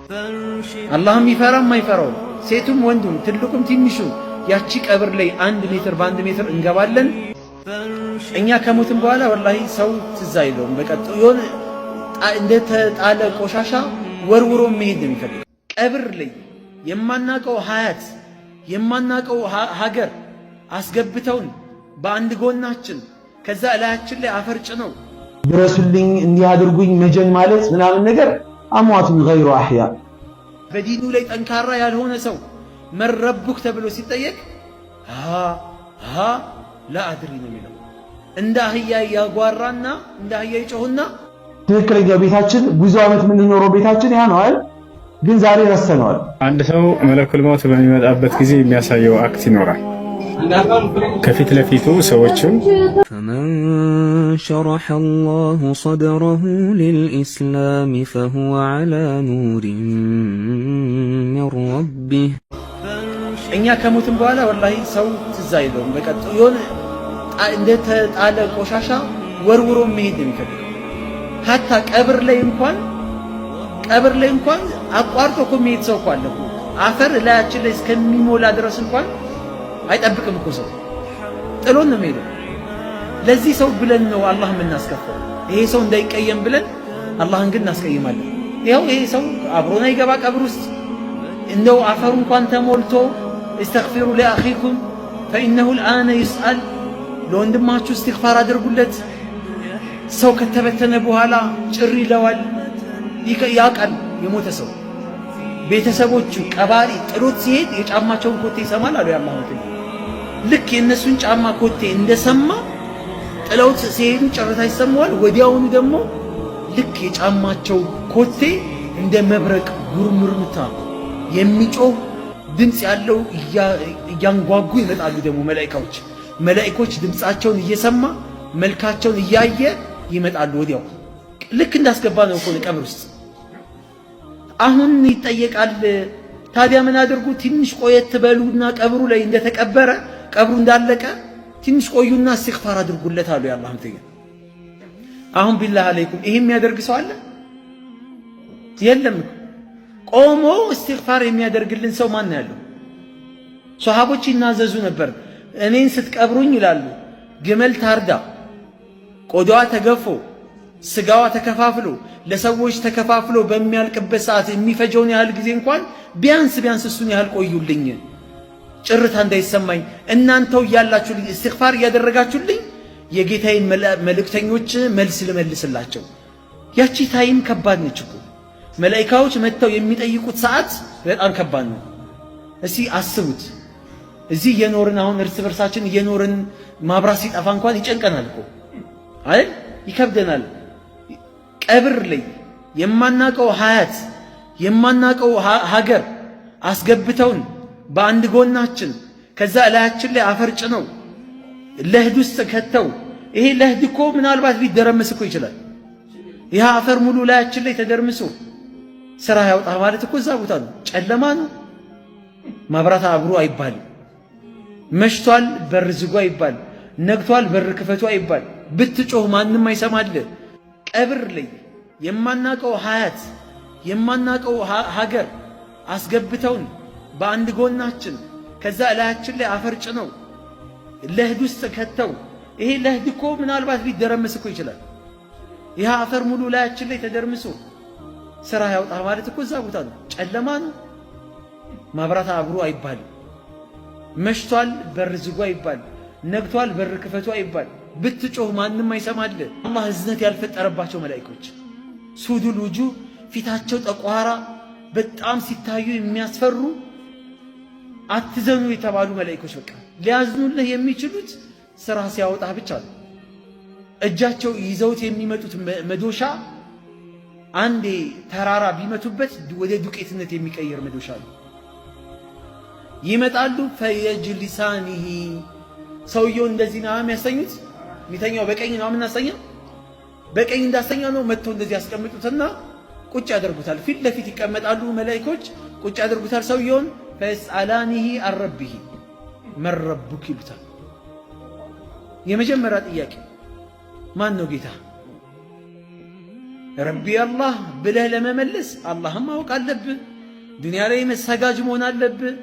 አላህም ይፈራም አይፈራው ሴቱም ወንዱም ትልቁም ትንሹ ያቺ ቀብር ላይ 1 ሜትር በ1 ሜትር እንገባለን። እኛ ከሞትም በኋላ ወላሂ ሰው ትዝ አይለውም። በቀጥ የሆነ እንደተጣለ ቆሻሻ ወርውሮ መሄድ ነው የሚፈልግ። ቀብር ላይ የማናቀው ሀያት የማናቀው ሀገር አስገብተውን በአንድ ጎናችን ከዛ እላያችን ላይ አፈርጭ ነው ድረሱልኝ እንዲያድርጉኝ መጀን ማለት ምናምን ነገር አሟቱን ገይሩ አህያ። በዲኑ ላይ ጠንካራ ያልሆነ ሰው መረቡክ ተብሎ ሲጠየቅ ላ አድሪ ነው የሚለው። እንደ አህያ ያጓራና እንደ አህያ ይጮህና ትክክለኛ ቤታችን ብዙ ዓመት የምንኖረው ቤታችን ያ ነው አይደል? ግን ዛሬ ረስተነዋል። አንድ ሰው መለኩል ሞት በሚመጣበት ጊዜ የሚያሳየው አክት ይኖራል። ከፊት ለፊቱ ሰዎችም فمن شرح الله صدره للإسلام فهو على نور من ربه እኛ ከሞትም በኋላ ወላሂ ሰው ትዝ አይለውም። በቀጥ የሆነ እንደተጣለ ቆሻሻ ወርውሮ መሄድ ነው የሚፈልገው። ሀታ ቀብር ላይ እንኳን አቋርጦ እኮ የሚሄድ ሰው እኮ አለ እኮ። አፈር ላያችን ላይ እስከሚሞላ ድረስ እንኳን አይጠብቅም እኮ ሰው ጥሎን ነው የሚሄደው። ለዚህ ሰው ብለን ነው አላህ የምናስከፋው። ይሄ ሰው እንዳይቀየም ብለን አላህን ግን እናስቀይማለን። ይኸው ይሄ ሰው አብሮና ይገባ ቀብር ውስጥ እንደው አፈሩ እንኳን ተሞልቶ እስተግፊሩ ለአኺኩም ፈኢነሁ الآن ይስአል፣ ለወንድማችሁ እስትግፋር አድርጉለት። ሰው ከተበተነ በኋላ ጭር ይለዋል፣ ያውቃል የሞተ ሰው። ቤተሰቦቹ ቀባሪ ጥሎት ሲሄድ የጫማቸውን ኮቴ ይሰማል አሉ ያላህ ወልይ። ልክ የእነሱን ጫማ ኮቴ እንደሰማ ጥለውት ሲሄዱ ጭርታ ይሰማዋል። ወዲያውኑ ደግሞ ልክ የጫማቸው ኮቴ እንደ መብረቅ ጉርምርምታ የሚጮህ ድምፅ ያለው እያንጓጉ ይመጣሉ። ደግሞ መላእክቶች ድምፃቸውን እየሰማ መልካቸውን እያየ ይመጣሉ። ወዲያው ልክ እንዳስገባ ነው እኮ ቀብር ውስጥ አሁን ይጠየቃል። ታዲያ ምን አድርጉ? ትንሽ ቆየት በሉና ቀብሩ ላይ እንደተቀበረ ቀብሩ እንዳለቀ ትንሽ ቆዩና እስትግፋር አድርጉለት አሉ ያላህ ተኛ። አሁን ቢላህ አለይኩም ይሄ የሚያደርግ ሰው አለ? የለም። ቆሞ እስትግፋር የሚያደርግልን ሰው ማን ያለው? ሷሃቦች ይናዘዙ ነበር። እኔን ስትቀብሩኝ ይላሉ ግመል ታርዳ ቆዳዋ ተገፎ ስጋዋ ተከፋፍሎ ለሰዎች ተከፋፍሎ በሚያልቅበት ሰዓት የሚፈጀውን ያህል ጊዜ እንኳን ቢያንስ እሱን ያህል ቆዩልኝ፣ ጭርታ እንዳይሰማኝ እናንተው እያላችሁልኝ እስትግፋር እያደረጋችሁልኝ የጌታዬን መልእክተኞች መልስ ልመልስላቸው። ያቺ ታይም ከባድ ነች እኮ። መላኢካዎች መጥተው የሚጠይቁት ሰዓት በጣም ከባድ ነው። እስቲ አስቡት። እዚህ እየኖርን አሁን እርስ በርሳችን እየኖርን ማብራት ሲጠፋ እንኳን ይጨንቀናል እኮ አይደል? ይከብደናል። ቀብር ላይ የማናቀው ሀያት የማናቀው ሀገር አስገብተውን በአንድ ጎናችን ከዛ እላያችን ላይ አፈርጭ ነው ለህድ ውስጥ ከተው። ይሄ ለህድ እኮ ምናልባት ሊደረምስ እኮ ይችላል። ይህ አፈር ሙሉ እላያችን ላይ ተደርምሶ ስራ ያውጣ ማለት እኮ እዛ ቦታ ነው። ጨለማ ነው። ማብራት አብሮ አይባልም። መሽቷል በር ዝጉ አይባል። ነግቷል በር ክፈቱ አይባል። ብትጮህ ማንም አይሰማል። ቀብር ላይ የማናቀው ሀያት የማናቀው ሀገር አስገብተውን በአንድ ጎናችን ከዛ እላያችን ላይ አፈርጭ ነው ለህድ ውስጥ ከተው። ይሄ ለህድ እኮ ምናልባት ሊደረምስ እኮ ይችላል። ይህ አፈር ሙሉ እላያችን ላይ ተደርምሶ ስራ ያውጣ ማለት እኮ እዛ ቦታ ነው። ጨለማ ነው። ማብራት አብሮ አይባልም። መሽቷል በር ዝጉ አይባል። ነግቷል በር ክፈቱ አይባል። ብትጮህ ማንም አይሰማል። አላህ እዝነት ያልፈጠረባቸው መላእክቶች ሱዱል ውጁህ ፊታቸው ጠቋራ በጣም ሲታዩ የሚያስፈሩ አትዘኑ የተባሉ መላእክቶች በቃ ሊያዝኑልህ የሚችሉት ስራ ሲያወጣ ብቻ ነው። እጃቸው ይዘውት የሚመጡት መዶሻ አንዴ ተራራ ቢመቱበት ወደ ዱቄትነት የሚቀየር መዶሻ ነው። ይመጣሉ ፈየጅሊሳኒሂ ሰውየው እንደዚህ ነው የሚያሰኙት። ሚተኛው በቀኝ ነው የምናሰኘው። በቀኝ እንዳሰኛ ነው መጥተው እንደዚህ ያስቀምጡትና ቁጭ ያደርጉታል። ፊት ለፊት ይቀመጣሉ መላእክቶች ቁጭ ያደርጉታል ሰውየውን። ፈየስአላኒሂ አረቢሂ መረቡክ ይሉታል። የመጀመሪያ ጥያቄ ማን ነው ጌታ? ረቢ አላህ ብለህ ለመመለስ አላህም ማወቅ አለብህ። ዱንያ ላይ መሰጋጅ መሆን አለብህ።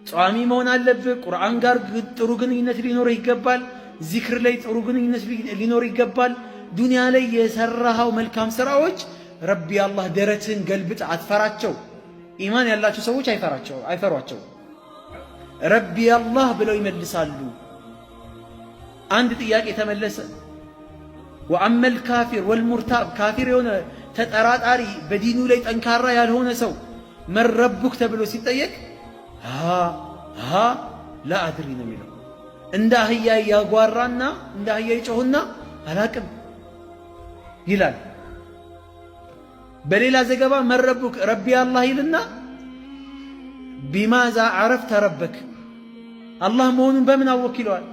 ጿሚ መሆን አለብህ። ቁርአን ጋር ጥሩ ግንኙነት ሊኖር ይገባል። ዚክር ላይ ጥሩ ግንኙነት ሊኖር ይገባል። ዱንያ ላይ የሰራሃው መልካም ስራዎች ረቢ አላህ ደረትን ገልብጥ አትፈራቸው። ኢማን ያላቸው ሰዎች አይፈሯቸው። ረቢ አላህ ብለው ይመልሳሉ። አንድ ጥያቄ ተመለሰ። ወአመል ካፊር ወልሙርታብ ካፊር የሆነ ተጠራጣሪ በዲኑ ላይ ጠንካራ ያልሆነ ሰው መን ረቡክ ተብሎ ሲጠየቅ ላ አድሪ ነው የሚለው። እንደ አህያ ያጓራና እንደ አህያ ይጮህና አላቅም ይላል። በሌላ ዘገባ መን ረቡክ ረቢ አላህ ይልና ቢማዛ ዓረፍተ ረበክ አላህ መሆኑን በምን አወክ ይለዋል።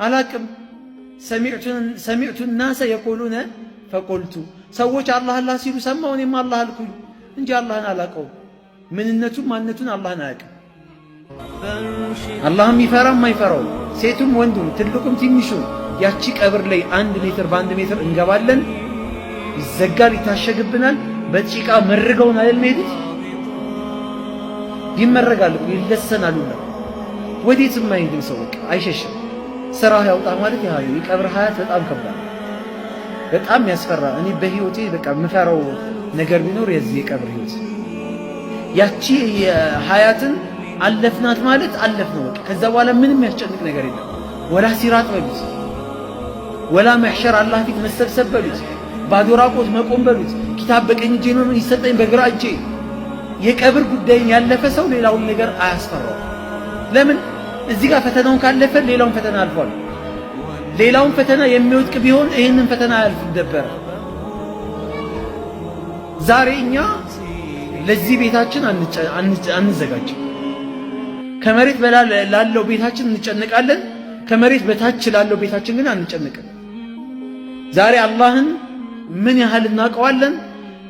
አላቅም ሰሚዕቱ ናሰ የቁሉነ ፈቁልቱ ሰዎች አላህ አላህ ሲሉ ሰማሁ እኔም አላህ አልኩኝ እንጂ አላህን አላቀውም። ምንነቱን ማንነቱን አላህን አያውቅም። አላህም ይፈራም አይፈራውም፣ ሴቱም ወንዱም ትልቁም ትንሹም። ያቺ ቀብር ላይ 1 ሜትር በ1 ሜትር እንገባለን፣ ይዘጋል፣ ይታሸግብናል። በጭቃ መርገውን አይደል ሄዱት፣ ይመረጋሉ፣ ይለሰናሉና ወዴትም አይሄድም። ሰው በቃ አይሸሽም። ስራ ያውጣ ማለት ያ የቀብር ሀያት በጣም ከባድ፣ በጣም ያስፈራ። እኔ በህይወቴ በቃ የምፈራው ነገር ቢኖር የዚህ የቀብር ህይወት። ያቺ ሀያትን አለፍናት ማለት አለፍነው በቃ። ከዛ በኋላ ምንም ያስጨንቅ ነገር የለም። ወላ ሲራጥ በሉት፣ ወላ መሕሸር አላህ ፊት መሰብሰብ በሉት፣ ባዶ ራቆት መቆም በሉት፣ ኪታብ በቀኝ እጄ ነው ይሰጠኝ በግራ እጄ። የቀብር ጉዳይን ያለፈ ሰው ሌላውን ነገር አያስፈራው። ለምን? እዚህ ጋር ፈተናውን ካለፈ ሌላውን ፈተና አልፏል። ሌላውን ፈተና የሚወድቅ ቢሆን ይህንን ፈተና አያልፍም ነበር። ዛሬ እኛ ለዚህ ቤታችን አንዘጋጅም። ከመሬት በላይ ላለው ቤታችን እንጨነቃለን፣ ከመሬት በታች ላለው ቤታችን ግን አንጨነቅም። ዛሬ አላህን ምን ያህል እናውቀዋለን?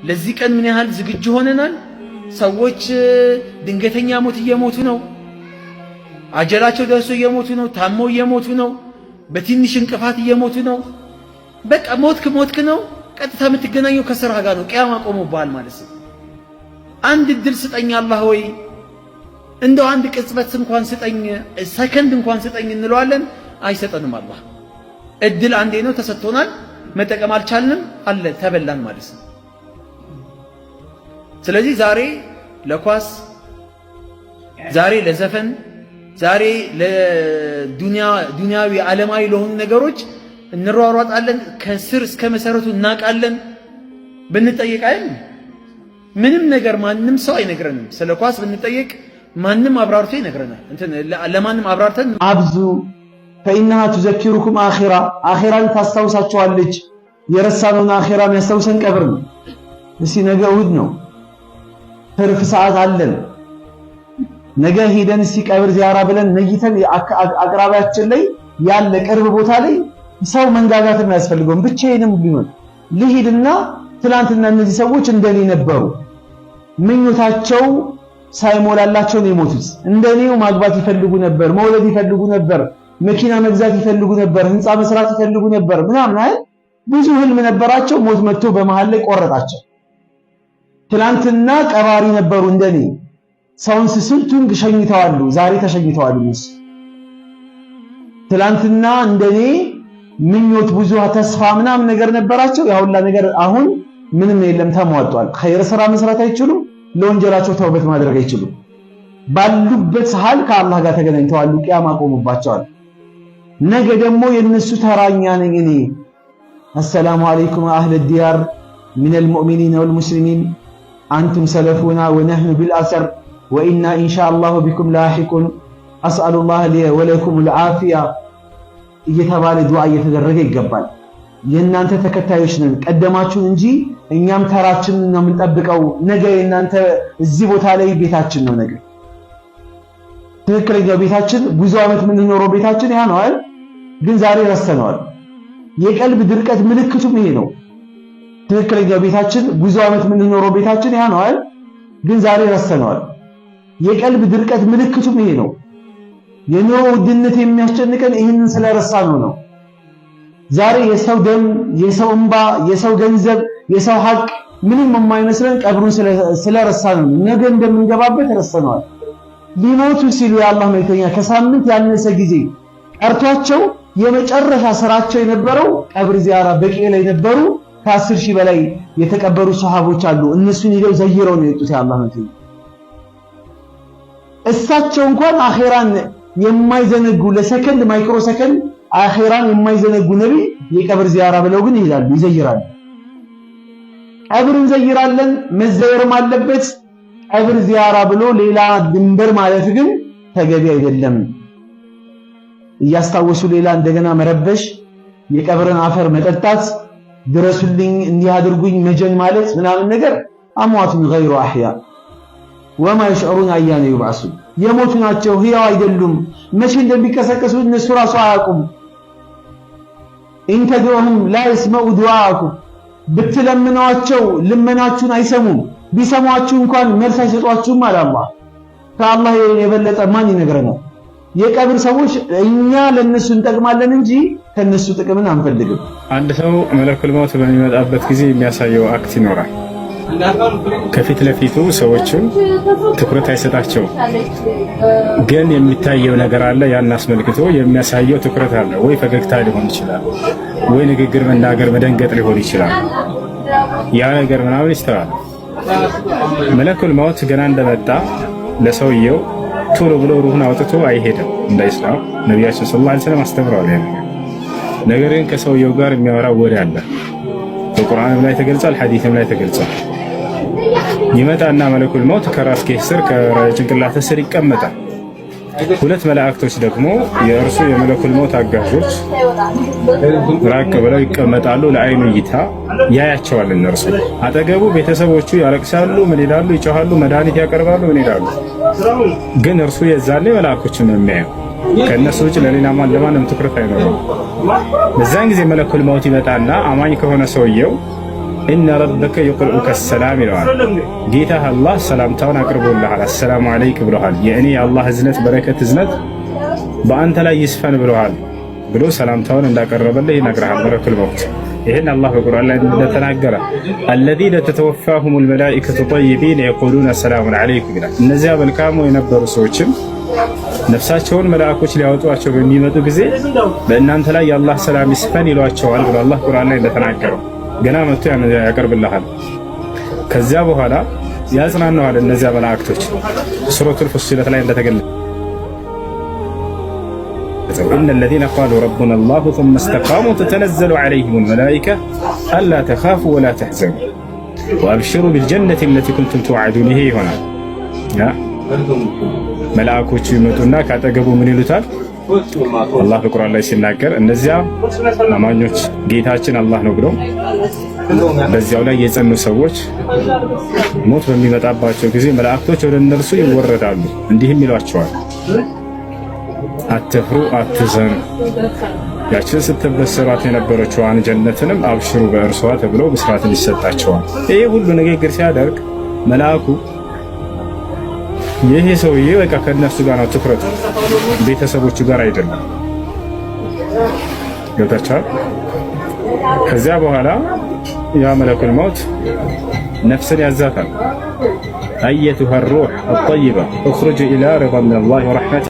ለዚህ ቀን ምን ያህል ዝግጁ ሆነናል? ሰዎች ድንገተኛ ሞት እየሞቱ ነው። አጀላቸው ደርሶ እየሞቱ ነው። ታመው እየሞቱ ነው። በትንሽ እንቅፋት እየሞቱ ነው። በቃ ሞትክ ነው። ቀጥታ የምትገናኘው ከስራ ጋር ነው። ቂያማ ቆሞብሃል ማለት ነው። አንድ እድል ስጠኝ አላህ ወይ እንደው አንድ ቅጽበት እንኳን ስጠኝ፣ ሰከንድ እንኳን ስጠኝ እንለዋለን። አይሰጠንም አላህ። እድል አንዴ ነው ተሰጥቶናል፣ መጠቀም አልቻልንም፣ አለ ተበላን ማለት ነው። ስለዚህ ዛሬ ለኳስ፣ ዛሬ ለዘፈን፣ ዛሬ ለዱንያዊ ዓለማዊ ለሆኑ ነገሮች እንሯሯጣለን። ከስር እስከ መሰረቱ እናቃለን። ብንጠይቅ አይደል ምንም ነገር ማንም ሰው አይነግረንም። ስለ ኳስ ብንጠይቅ ማንም አብራርቶ ይነግረናል። ለማንም አብራርተን አብዙ ፈኢንሃ ትዘኪሩኩም አኺራ አኺራን ታስታውሳችኋለች። የረሳነውን አኺራ የሚያስታውሰን ቀብር ነው። እስቲ ነገ እሑድ ነው፣ ትርፍ ሰዓት አለን። ነገ ሄደን እስቲ ቀብር ዚያራ ብለን ነይተን አቅራቢያችን ላይ ያለ ቅርብ ቦታ ላይ ሰው መንጋጋት የሚያስፈልገው ብቻዬንም ቢሆን ልሂድና ትላንትና እነዚህ ሰዎች እንደኔ ነበሩ፣ ምኞታቸው ሳይሞላላቸው ነው የሞቱት። እንደኔው ማግባት ይፈልጉ ነበር፣ መውለድ ይፈልጉ ነበር፣ መኪና መግዛት ይፈልጉ ነበር፣ ህንፃ መስራት ይፈልጉ ነበር ምናምን አይደል? ብዙ ህልም ነበራቸው። ሞት መጥቶ በመሃል ላይ ቆረጣቸው። ትላንትና ቀባሪ ነበሩ እንደኔ። ሰውን ስንቱን ሸኝተዋሉ፣ ዛሬ ተሸኝተዋል። እነሱ ትላንትና እንደኔ ምኞት ብዙ ተስፋ ምናምን ነገር ነበራቸው። ያ ሁላ ነገር አሁን ምንም የለም፣ ተሟጧል። ኸይር ስራ መስራት አይችሉም፣ ለወንጀላቸው ተውበት ማድረግ አይችሉም። ባሉበት ሐል ከአላህ ጋር ተገናኝተዋል። ቂያማ ቆሙባቸዋል። ነገ ደግሞ የነሱ ተራኛ ነኝ እኔ። አሰላሙ አለይኩም አህለ ዲያር ሚነል ሙእሚኒን ወልሙስሊሚን አንቱም ሰለፉና ወነህኑ ቢልአሰር ወኢና ኢንሻአላሁ ቢኩም ላሂቁን አስአሉላህ ሊ ወለኩም አልዓፊያ እየተባለ ዱዓ እየተደረገ ይገባል። የእናንተ ተከታዮች ነን፣ ቀደማችሁን እንጂ እኛም ተራችንን ነው የምንጠብቀው። ነገ የእናንተ እዚህ ቦታ ላይ ቤታችን ነው። ነገ ትክክለኛው ቤታችን ብዙ ዓመት የምንኖረው ቤታችን ያ ነው አይደል? ግን ዛሬ ረስተነዋል። የቀልብ ድርቀት ምልክቱም ይሄ ነው። ትክክለኛው ቤታችን ብዙ ዓመት የምንኖረው ቤታችን ያ ነው አይደል? ግን ዛሬ ረስተነዋል። የቀልብ ድርቀት ምልክቱም ይሄ ነው። የኑሮ ውድነት የሚያስጨንቀን ይህንን ስለረሳነው ነው። ዛሬ የሰው ደም፣ የሰው እንባ፣ የሰው ገንዘብ፣ የሰው ሐቅ ምንም የማይመስለን ቀብሩን ስለረሳን ነው። ነገ እንደምንገባበት ረስተነዋል። ሊሞቱ ሲሉ የአላህ መልእክተኛ ከሳምንት ያነሰ ጊዜ ቀርቷቸው የመጨረሻ ስራቸው የነበረው ቀብር ዚያራ በቂዕ ላይ ነበሩ። ከ10 ሺህ በላይ የተቀበሩ ሱሐቦች አሉ። እነሱን ሄደው ዘይረው ነው የወጡት የአላህ መልእክተኛ። እሳቸው እንኳን አኺራን የማይዘነጉ ለሰከንድ ማይክሮ ሰከንድ አኺራን የማይዘነጉ ነብይ የቀብር ዚያራ ብለው ግን ይላሉ፣ ይዘይራሉ። ቀብር እንዘይራለን፣ መዘየርም አለበት። ቀብር ዚያራ ብሎ ሌላ ድንበር ማለት ግን ተገቢ አይደለም። እያስታወሱ ሌላ እንደገና መረበሽ፣ የቀብርን አፈር መጠጣት፣ ድረሱልኝ እንዲህ አድርጉኝ መጀን ማለት ምናምን ነገር አሟቱን ገይሩ አህያ ወማ ይሽዑሩን አያነ ይብዓሱ የሞቱ ናቸው፣ ህያው አይደሉም። መቼ እንደሚቀሰቀሱ እነሱ ራሱ አያውቁም። ኢንተድዑሁም ላ ይስመዑ ዱዓአኩም ብትለምኗቸው ልመናችሁን አይሰሙም። ቢሰሟችሁ እንኳን መልስ አይሰጧችሁም አለ አላህ። ከአላህ የበለጠ ማን ይነግረናል? የቀብር ሰዎች እኛ ለነሱ እንጠቅማለን እንጂ ከነሱ ጥቅምን አንፈልግም። አንድ ሰው መለኩል ሞት በሚመጣበት ጊዜ የሚያሳየው አክት ይኖራል። ከፊት ለፊቱ ሰዎችን ትኩረት አይሰጣቸውም፣ ግን የሚታየው ነገር አለ። ያን አስመልክቶ የሚያሳየው ትኩረት አለ። ወይ ፈገግታ ሊሆን ይችላል፣ ወይ ንግግር መናገር መደንገጥ ሊሆን ይችላል። ያ ነገር ምናምን ይስተዋል። መለኩል ሞት ገና እንደመጣ ለሰውየው ቶሎ ብሎ ሩህን አውጥቶ አይሄድም። እንደ ኢስላም ነቢያችን ሰለላሁ ዐለይሂ ወሰለም አስተምረዋል። ነገር ግን ከሰውየው ጋር የሚያወራው ወሬ አለ። በቁርአንም ላይ ተገልጿል፣ ሐዲስም ላይ ተገልጿል። ይመጣና መለኩል ሞት ከራስጌ ስር ከጭንቅላት ስር ይቀመጣል። ሁለት መላእክቶች ደግሞ የእርሱ የመለኩል ሞት አጋዦች ራቅ ብለው ይቀመጣሉ። ለአይኑ እይታ ያያቸዋል። እነርሱ አጠገቡ ቤተሰቦቹ ያለቅሳሉ፣ ምን ይላሉ፣ ይጮሃሉ፣ መድኃኒት ያቀርባሉ፣ ምን ይላሉ። ግን እርሱ የዛኔ መላእክቶችን ነው የሚያየው። ከእነሱ ውጭ ለሌላ ለማንም ትኩረት አይኖረውም። በዛን ጊዜ መለኩል ሞት ይመጣና አማኝ ከሆነ ሰውየው ኢነ ረበከ ይቅርኡከ ሰላም ይለዋል። ጌታህ አላህ ሰላምታውን አቅርቦልሃል፣ አሰላሙ አለይክ ብለዋል። የእኔ የአላህ እዝነት በረከት እዝነት በአንተ ላይ ይስፈን ብለዋል ብሎ ሰላምታውን እንዳቀረበልህ ይነግርሃል መለኩል ሞት። ይህን አላህ በቁርአን ላይ እንደተናገረ አለዚነ ተተወፋሁሙል መላኢከቱ ጠይቢን የቁሉነ ሰላሙን አለይኩም ይላል። እነዚያ መልካም የነበሩ ሰዎችም ነፍሳቸውን መላእኮች ሊያወጧቸው በሚመጡ ጊዜ በእናንተ ላይ የአላህ ሰላም ይስፈን ይሏቸዋል ብሎ አላህ ቁርአን ላይ እንደተናገረው ገና መጥቶ ያቀርብልሃል። ከዚያ በኋላ ያጽናናዋል እነዚያ መላእክቶች። ሱረቱል ፉሲለት ላይ እንደተገለጸው ኢነ الذين قالوا ربنا الله ثم استقاموا تتنزل عليهم الملائكة ألا تخافوا ولا تحزنوا وأبشروا بالجنة التي كنتم توعدون። ይሄ ይሆናል መላእኮቹ ይመጡና ካጠገቡ ምን ይሉታል? አላህ በቁርአን ላይ ሲናገር እነዚያ አማኞች ጌታችን አላህ ነው ብለው በዚያው ላይ የጸኑ ሰዎች ሞት በሚመጣባቸው ጊዜ መላእክቶች ወደ እነርሱ ይወረዳሉ። እንዲህም ይሏቸዋል፣ አትፍሩ፣ አትዘኑ፣ ያችን ስትበሰሯት የነበረችዋን ጀነትንም አብሽሩ በእርሷ ተብለው ብስራትን ይሰጣቸዋል። ይሄ ሁሉ ንግግር ሲያደርግ መልአኩ ይሄ ሰውዬ በቃ ከነሱ ጋር ነው ትኩረቱ፣ ቤተሰቦቹ ጋር አይደለም። ገብታችኋል? ከዚያ በኋላ ያ መለኩል ሞት ነፍስን ያዛታል። አየቱሃ ሩህ አጠይባ እኽሩጅ ኢላ ሪዳ ሚነላሂ ወረሕመቲህ